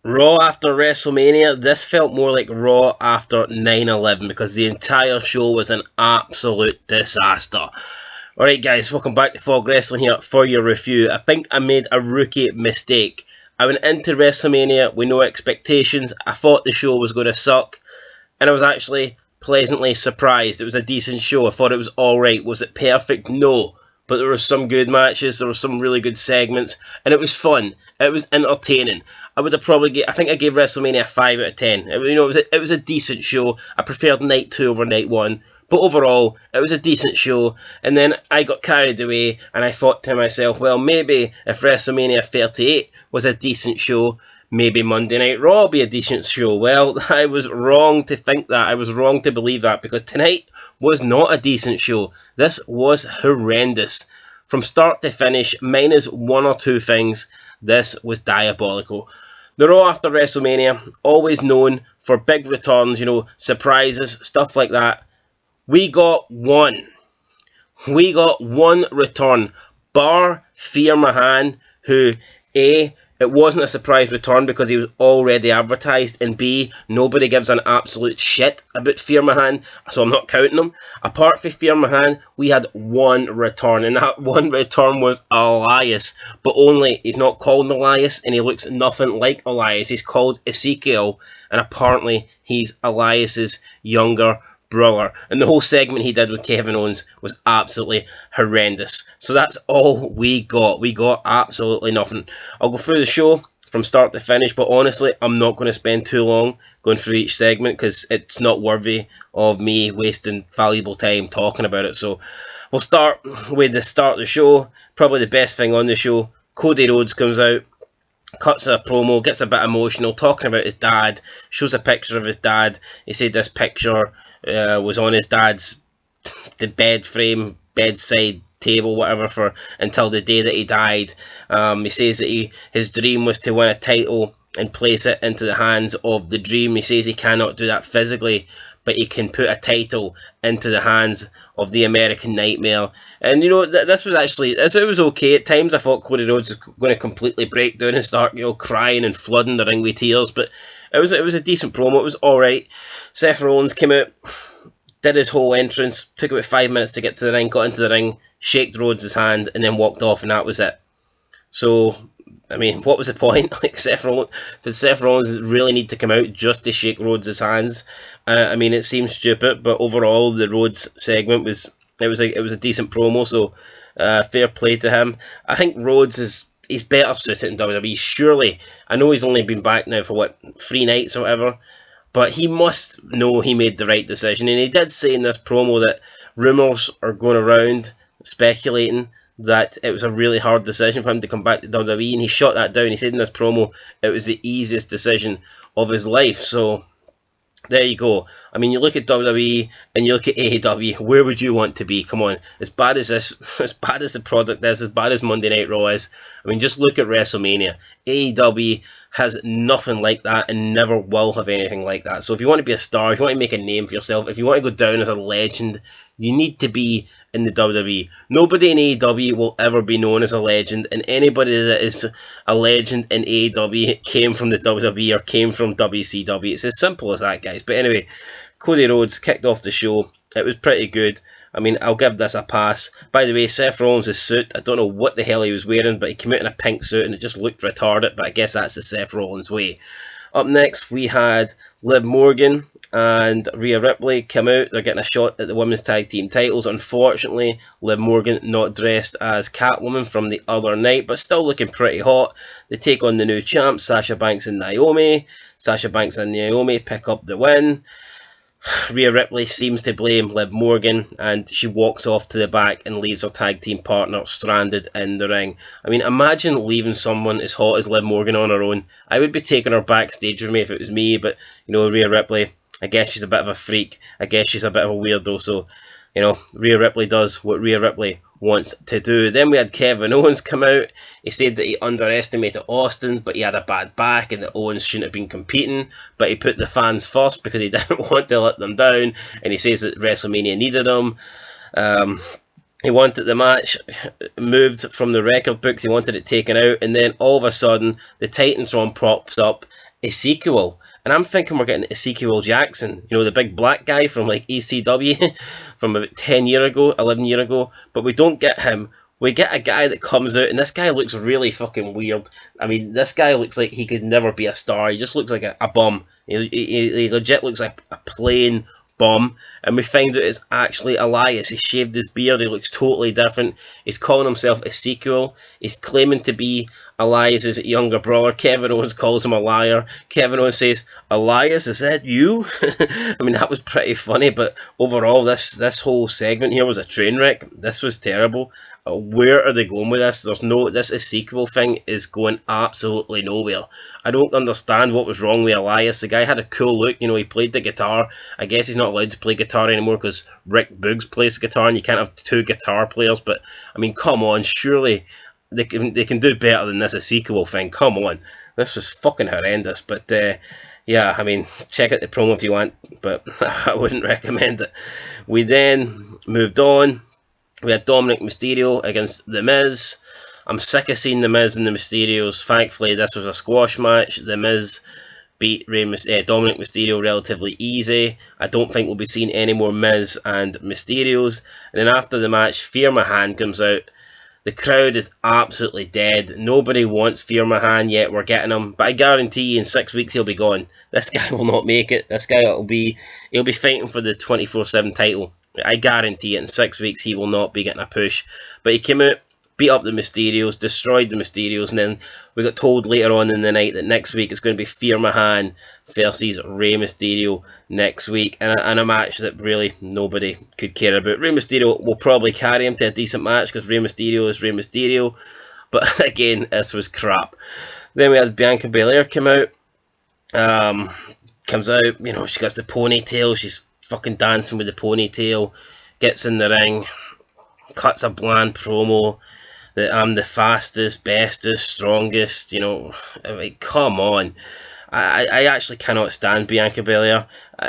Raw after WrestleMania, this felt more like Raw after 9/11 because the entire show was an absolute disaster. Alright guys, welcome back to Fog Wrestling here for your review. I think I made a rookie mistake. I went into WrestleMania with no expectations. I thought the show was going to suck, and I was actually pleasantly surprised. It was a decent show. I thought it was alright. Was it perfect? No. But there were some good matches, there were some really good segments, and it was fun. It was entertaining. I would have probably I think I gave WrestleMania a 5 out of 10. It was a decent show. I preferred night 2 over night 1. But overall, it was a decent show. And then I got carried away, and I thought to myself, well, maybe if WrestleMania 38 was a decent show, maybe Monday Night Raw will be a decent show. Well, I was wrong to think that. I was wrong to believe that, because tonight was not a decent show. This was horrendous. From start to finish, minus one or two things, this was diabolical. The Raw after WrestleMania, always known for big returns, surprises, stuff like that. We got one. We got one return, bar Fear Mahan, who, A, it wasn't a surprise return because he was already advertised, and B, nobody gives an absolute shit about Fear Mahan, so I'm not counting him. Apart from Fear Mahan, we had one return, and that one return was Elias, but only he's not called Elias, and he looks nothing like Elias. He's called Ezekiel, and apparently he's Elias's younger brother. And the whole segment he did with Kevin Owens was absolutely horrendous. So that's all we got. We got absolutely nothing. I'll go through the show from start to finish, but honestly, I'm not going to spend too long going through each segment because it's not worthy of me wasting valuable time talking about it. So we'll start with the start of the show. Probably the best thing on the show. Cody Rhodes comes out, cuts a promo, gets a bit emotional, talking about his dad, shows a picture of his dad. He said this picture was on his dad's the bed frame, bedside table, whatever, for until the day that he died. He says that his dream was to win a title and place it into the hands of the Dream. He says he cannot do that physically, but he can put a title into the hands of the American Nightmare. And this was actually, it was okay. At times I thought Cody Rhodes was going to completely break down and start crying and flooding the ring with tears, but it was a decent promo. It was alright. Seth Rollins came out, did his whole entrance, took about 5 minutes to get to the ring, got into the ring, shaked Rhodes' hand, and then walked off, and that was it. So, I mean, what was the point? Did Seth Rollins really need to come out just to shake Rhodes' hands? I mean, it seems stupid, but overall, the Rhodes segment was a decent promo. So, fair play to him. I think Rhodes he's better suited in WWE. Surely, I know he's only been back now for 3 nights or whatever, but he must know he made the right decision. And he did say in this promo that rumours are going around speculating that it was a really hard decision for him to come back to WWE, and he shot that down. He said in this promo it was the easiest decision of his life. So there you go. I mean, you look at WWE and you look at AEW, where would you want to be? Come on, as bad as the product is, as bad as Monday Night Raw is, I mean, just look at WrestleMania. AEW has nothing like that and never will have anything like that. So if you want to be a star, if you want to make a name for yourself, if you want to go down as a legend, you need to be in the WWE. Nobody in AEW will ever be known as a legend, and anybody that is a legend in AEW came from the WWE or came from WCW. It's as simple as that, guys. But anyway, Cody Rhodes kicked off the show. It was pretty good. I mean, I'll give this a pass. By the way, Seth Rollins' suit, I don't know what the hell he was wearing, but he came out in a pink suit and it just looked retarded, but I guess that's the Seth Rollins way. Up next, we had Liv Morgan and Rhea Ripley come out. They're getting a shot at the women's tag team titles. Unfortunately, Liv Morgan not dressed as Catwoman from the other night, but still looking pretty hot. They take on the new champs, Sasha Banks and Naomi. Sasha Banks and Naomi pick up the win. Rhea Ripley seems to blame Liv Morgan, and she walks off to the back and leaves her tag team partner stranded in the ring. I mean, imagine leaving someone as hot as Liv Morgan on her own. I would be taking her backstage with me if it was me, but, Rhea Ripley, I guess she's a bit of a freak. I guess she's a bit of a weirdo, so, Rhea Ripley does what Rhea Ripley wants to do. Then we had Kevin Owens come out. He said that he underestimated Austin, but he had a bad back and that Owens shouldn't have been competing, but he put the fans first because he didn't want to let them down, and he says that WrestleMania needed him. He wanted the match moved from the record books, he wanted it taken out, and then all of a sudden the Titantron props up Ezekiel. And I'm thinking we're getting Ezekiel Jackson, you know, the big black guy from like ECW from about 10 years ago, 11 years ago. But we don't get him. We get a guy that comes out, and this guy looks really fucking weird. I mean, this guy looks like he could never be a star. He just looks like a bum. He legit looks like a plain bum. And we find out it's actually Elias. He shaved his beard. He looks totally different. He's calling himself Ezekiel. He's claiming to be Elias's younger brother. Kevin Owens calls him a liar. Kevin Owens says, "Elias, is that you?" I mean, that was pretty funny, but overall, this whole segment here was a train wreck. This was terrible. Where are they going with this? This Ezekiel thing is going absolutely nowhere. I don't understand what was wrong with Elias. The guy had a cool look, you know, he played the guitar. I guess he's not allowed to play guitar anymore because Rick Boogs plays guitar and you can't have two guitar players, but I mean, come on, surely they can do better than this Ezekiel thing. Come on. This was fucking horrendous, but yeah, I mean, check out the promo if you want, but I wouldn't recommend it. We then moved on. We had Dominik Mysterio against The Miz. I'm sick of seeing The Miz and the Mysterios. Thankfully, this was a squash match. The Miz beat Dominik Mysterio relatively easy. I don't think we'll be seeing any more Miz and Mysterios. And then after the match, Fear Mahan comes out. The crowd is absolutely dead. Nobody wants Fear Mahan yet. We're getting him. But I guarantee in 6 weeks he'll be gone. This guy will not make it. This guy he'll be fighting for the 24/7 title. I guarantee it. In 6 weeks he will not be getting a push. But he came out, beat up the Mysterios, destroyed the Mysterios, and then we got told later on in the night that next week it's going to be Fear Mahan versus Rey Mysterio next week, and a match that really nobody could care about. Rey Mysterio will probably carry him to a decent match because Rey Mysterio is Rey Mysterio, but again, this was crap. Then we had Bianca Belair come out. Comes out, you know, she got the ponytail, she's fucking dancing with the ponytail, gets in the ring, cuts a bland promo that I'm the fastest, bestest, strongest, you know, like, come on. I actually cannot stand Bianca Belair.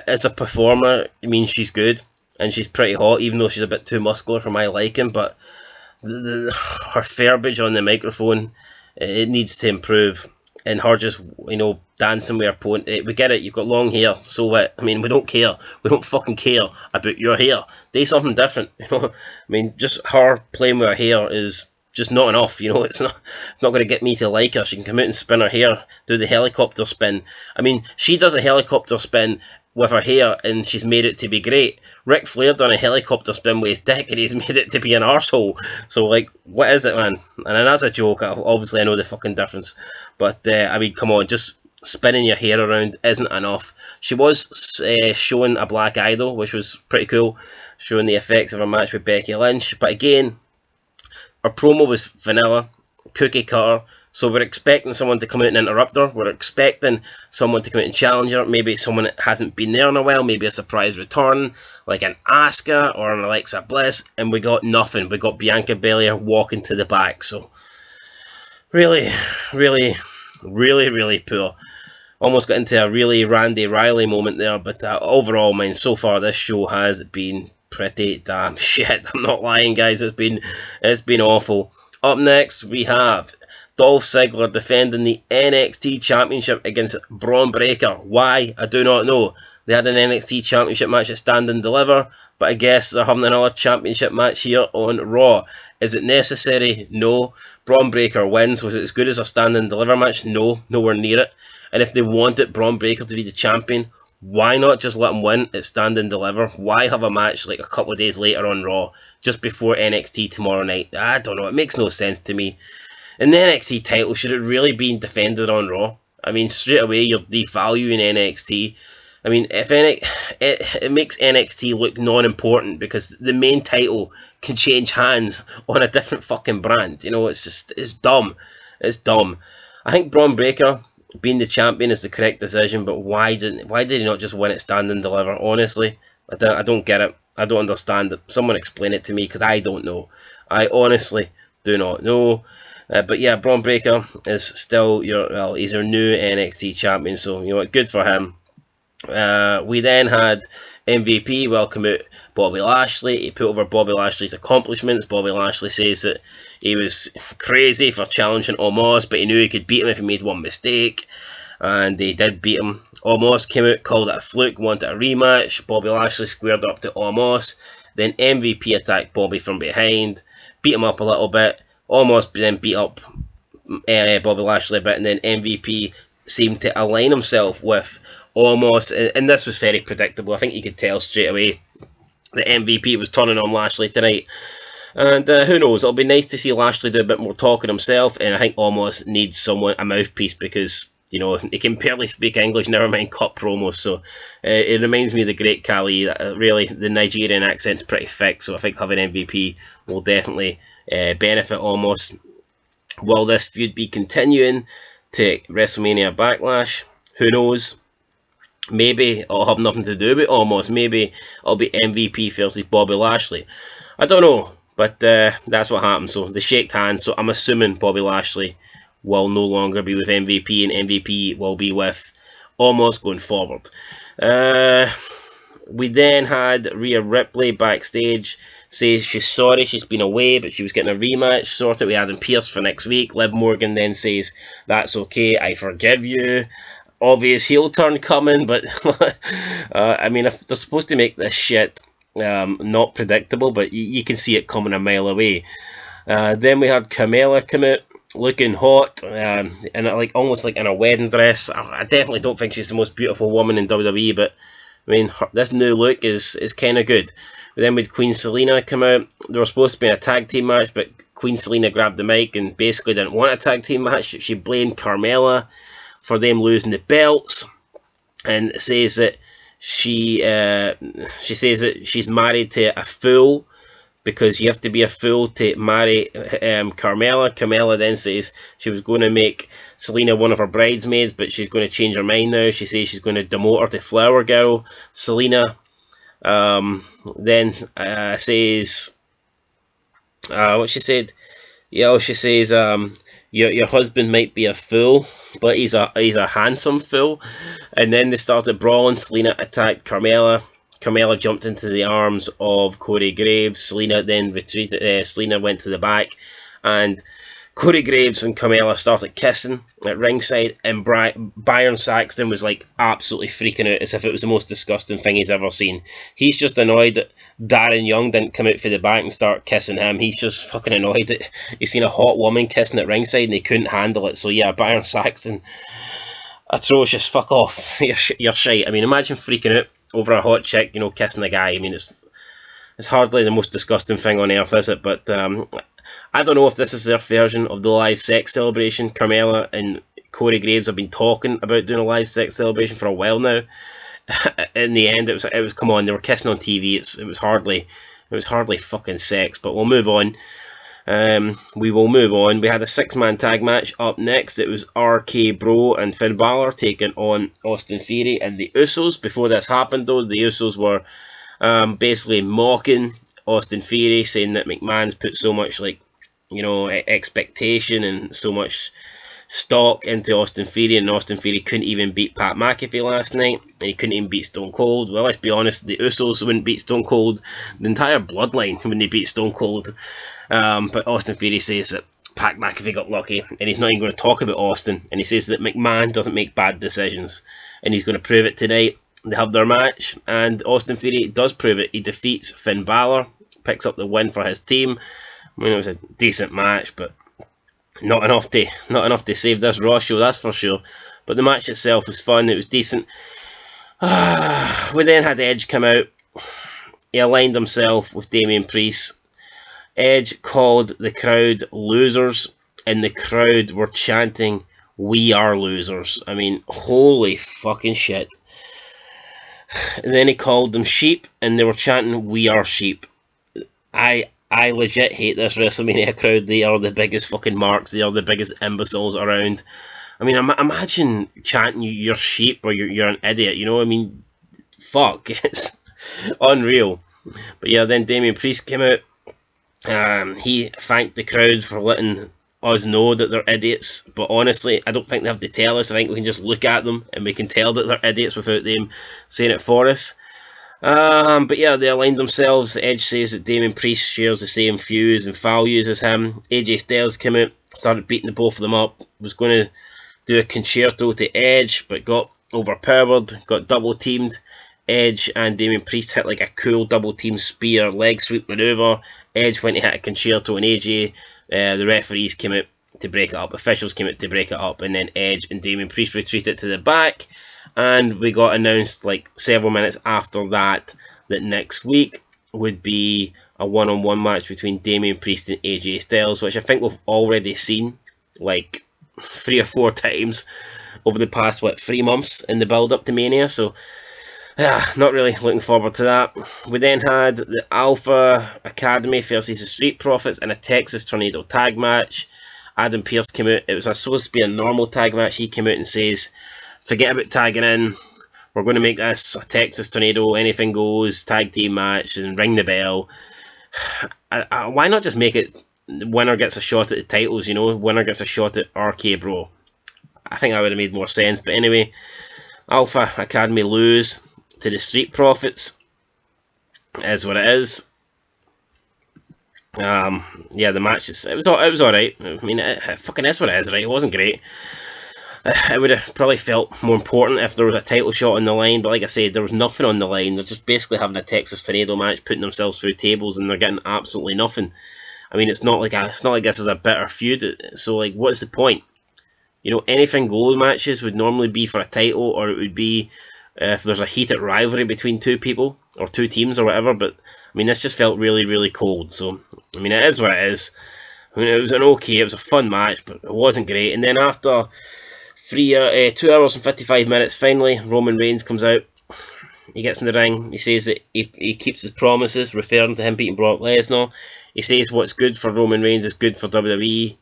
As a performer, I mean, she's good, and she's pretty hot, even though she's a bit too muscular for my liking, but her verbiage on the microphone, it needs to improve. And her just, you know, dancing with her pony. We get it, you've got long hair, so what? I mean, we don't care. We don't fucking care about your hair. Do something different, you know. I mean, just her playing with her hair is just not enough, you know. It's not going to get me to like her. She can come out and spin her hair, do the helicopter spin. I mean, she does a helicopter spin with her hair, and she's made it to be great. Ric Flair done a helicopter spin with his dick, and he's made it to be an arsehole. So, like, what is it, man? And then that's a joke. Obviously, I know the fucking difference. But, I mean, come on, just spinning your hair around isn't enough. She was showing a Black Idol, which was pretty cool, showing the effects of her match with Becky Lynch. But again, her promo was vanilla, cookie cutter. So we're expecting someone to come out and interrupt her. We're expecting someone to come out and challenge her. Maybe someone that hasn't been there in a while. Maybe a surprise return, like an Asuka or an Alexa Bliss. And we got nothing. We got Bianca Belair walking to the back. So really, really, really, really poor. Almost got into a really Randy Riley moment there. But overall, man, so far this show has been pretty damn shit. I'm not lying, guys. It's been awful. Up next, we have Dolph Ziggler defending the NXT Championship against Braun Breaker. Why? I do not know. They had an NXT Championship match at Stand and Deliver, but I guess they're having another Championship match here on Raw. Is it necessary? No. Braun Breaker wins. Was it as good as a Stand and Deliver match? No. Nowhere near it. And if they wanted Braun Breaker to be the champion, why not just let him win at Stand and Deliver? Why have a match like a couple of days later on Raw, just before NXT tomorrow night? I don't know. It makes no sense to me. And the NXT title, should it really be defended on Raw? I mean, straight away, you're devaluing NXT. I mean, if it makes NXT look non-important because the main title can change hands on a different fucking brand. You know, it's dumb. It's dumb. I think Braun Breaker being the champion is the correct decision, but why did he not just win it, Stand and Deliver? Honestly, I don't get it. I don't understand it. Someone explain it to me, because I don't know. I honestly do not know. But yeah, Braun Breaker is still he's our new NXT champion, so you know what, good for him. We then had MVP welcome out Bobby Lashley. He put over Bobby Lashley's accomplishments. Bobby Lashley says that he was crazy for challenging Omos, but he knew he could beat him if he made one mistake. and they did beat him. Omos came out, called it a fluke, wanted a rematch. Bobby Lashley squared up to Omos. Then MVP attacked Bobby from behind, beat him up a little bit. Omos then beat up Bobby Lashley a bit, and then MVP seemed to align himself with Omos, and this was very predictable. I think you could tell straight away that MVP was turning on Lashley tonight. And who knows, it'll be nice to see Lashley do a bit more talking himself, and I think Omos needs someone, a mouthpiece, because, you know, he can barely speak English, never mind cut promos, so it reminds me of the great Khali. Really, the Nigerian accent's pretty thick, so I think having MVP will definitely benefit Omos. Will this feud be continuing to WrestleMania Backlash? Who knows? Maybe it'll have nothing to do with Omos. Maybe it'll be MVP versus Bobby Lashley. I don't know, but that's what happened. So they shaked hands, so I'm assuming Bobby Lashley will no longer be with MVP, and MVP will be with Omos going forward. We then had Rhea Ripley backstage say she's sorry she's been away, but she was getting a rematch sorted with Adam Pearce for next week. Liv Morgan then says, "That's okay, I forgive you." Obvious heel turn coming, but I mean, if they're supposed to make this shit not predictable, but you can see it coming a mile away. Then we had Carmella come out looking hot, and like almost like in a wedding dress. I definitely don't think she's the most beautiful woman in WWE, but I mean, this new look is kind of good. But then we had Queen Selina come out. There was supposed to be a tag team match, but Queen Selina grabbed the mic and basically didn't want a tag team match. She blamed Carmella for them losing the belts, and says that she says that she's married to a fool, because you have to be a fool to marry Carmella. Carmella then says she was going to make Selena one of her bridesmaids, but she's going to change her mind now. She says she's going to demote her to Flower Girl. Selena then says, what she said? Yeah, she says, your husband might be a fool, but he's a handsome fool. And then they started brawling. Selena attacked Carmella. Carmella jumped into the arms of Corey Graves. Selena then retreated. Selena went to the back, and Corey Graves and Carmella started kissing at ringside, and Byron Saxton was like absolutely freaking out, as if it was the most disgusting thing he's ever seen. He's just annoyed that Darren Young didn't come out for the back and start kissing him. He's just fucking annoyed that he's seen a hot woman kissing at ringside and he couldn't handle it. So yeah, Byron Saxton, atrocious, fuck off. You're shite. I mean, imagine freaking out over a hot chick, you know, kissing a guy. I mean, it's hardly the most disgusting thing on earth, is it? But I don't know if this is their version of the live sex celebration. Carmella and Corey Graves have been talking about doing a live sex celebration for a while now. In the end, it was come on, they were kissing on TV. It was hardly fucking sex. But we'll move on. We will move on. We had a 6-man tag match up next. It was RK Bro and Finn Balor taking on Austin Theory and the Usos. Before this happened, though, the Usos were basically mocking Austin Theory, saying that McMahon's put so much, like, you know, expectation and so much stock into Austin Theory, and Austin Theory couldn't even beat Pat McAfee last night, and he couldn't even beat Stone Cold. Well, let's be honest, the Usos wouldn't beat Stone Cold. The entire bloodline wouldn't beat Stone Cold. But Austin Theory says that Pat McAfee got lucky, and he's not even going to talk about Austin, and he says that McMahon doesn't make bad decisions, and he's going to prove it tonight. They have their match, and Austin Theory does prove it. He defeats Finn Balor, picks up the win for his team. I mean, it was a decent match, but not enough to save this Raw show, that's for sure. But the match itself was fun. It was decent. We then had Edge come out. He aligned himself with Damien Priest. Edge called the crowd losers, and the crowd were chanting, "We are losers." I mean, holy fucking shit. And then he called them sheep, and they were chanting, "We are sheep." I legit hate this WrestleMania crowd. They are the biggest fucking marks. They are the biggest imbeciles around. I mean, imagine chanting "you're sheep" or "you're an idiot." You know, I mean, fuck, it's unreal. But yeah, then Damien Priest came out. He thanked the crowd for letting us know that they're idiots, but honestly, I don't think they have to tell us. I think we can just look at them and we can tell that they're idiots without them saying it for us. But yeah, they aligned themselves. Edge says that Damien Priest shares the same views and values as him. AJ Styles came out, started beating the both of them up, was going to do a concerto to Edge, but got overpowered, got double teamed. Edge and Damien Priest hit like a cool double team spear leg sweep maneuver. Edge went to hit a concerto on AJ. The referees came out to break it up. Officials came out to break it up, and then Edge and Damien Priest retreated to the back. And we got announced like several minutes after that next week would be a one-on-one match between Damien Priest and AJ Styles, which I think we've already seen like 3 or 4 times over the past 3 months in the build up to Mania. So not really looking forward to that. We then had the Alpha Academy versus the Street Profits in a Texas Tornado tag match. Adam Pearce came out. It was supposed to be a normal tag match. He came out and says, forget about tagging in. We're going to make this a Texas Tornado, anything goes, tag team match, and ring the bell. Why not just make it winner gets a shot at the titles, you know? Winner gets a shot at RK Bro. I think that would have made more sense. But anyway, Alpha Academy lose to the Street Profits. Is what it is. Yeah, the match it was alright. I mean, it fucking is what it is, right? It wasn't great. It would have probably felt more important if there was a title shot on the line, but like I said, there was nothing on the line. They're just basically having a Texas Tornado match, putting themselves through tables, and they're getting absolutely nothing. I mean, it's not like this is a bitter feud. So like, what's the point? You know, anything goes matches would normally be for a title, or it would be if there's a heated rivalry between 2 people or 2 teams or whatever. But I mean, this just felt really, really cold. So I mean, it is what it is. I mean, it was it was a fun match, but it wasn't great. And then after 2 hours and 55 minutes, finally, Roman Reigns comes out. He gets in the ring. He says that he keeps his promises, referring to him beating Brock Lesnar. He says what's good for Roman Reigns is good for WWE.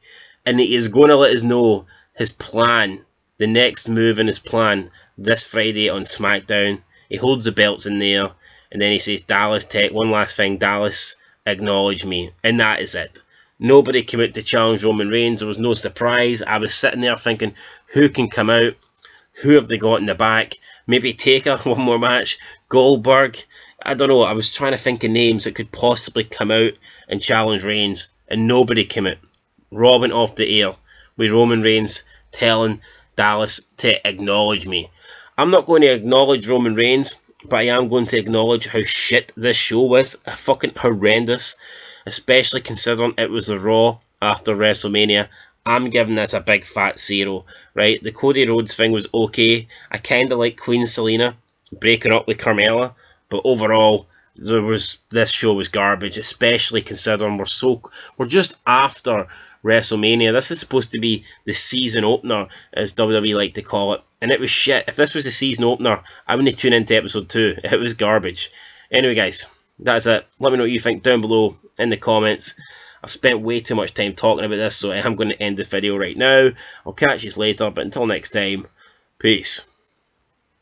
And he is going to let us know his plan, the next move in his plan, this Friday on SmackDown. He holds the belts in there. And then he says, Dallas, one last thing, Dallas, acknowledge me. And that is it. Nobody came out to challenge Roman Reigns. There was no surprise. I was sitting there thinking, who can come out? Who have they got in the back? Maybe Taker, one more match. Goldberg. I don't know. I was trying to think of names that could possibly come out and challenge Reigns. And nobody came out. Raw went off the air with Roman Reigns telling Dallas to acknowledge me. I'm not going to acknowledge Roman Reigns, but I am going to acknowledge how shit this show was. Fucking horrendous. Especially considering it was a Raw after WrestleMania. I'm giving this a big fat 0, right? The Cody Rhodes thing was okay. I kind of like Queen Selena breaking up with Carmella, but overall, this show was garbage, especially considering we're just after WrestleMania. This is supposed to be the season opener, as WWE like to call it, and it was shit. If this was the season opener, I wouldn't tune into episode 2. It was garbage. Anyway, guys, that's it. Let me know what you think down below in the comments. I've spent way too much time talking about this, so I am going to end the video right now. I'll catch you later, but until next time, peace.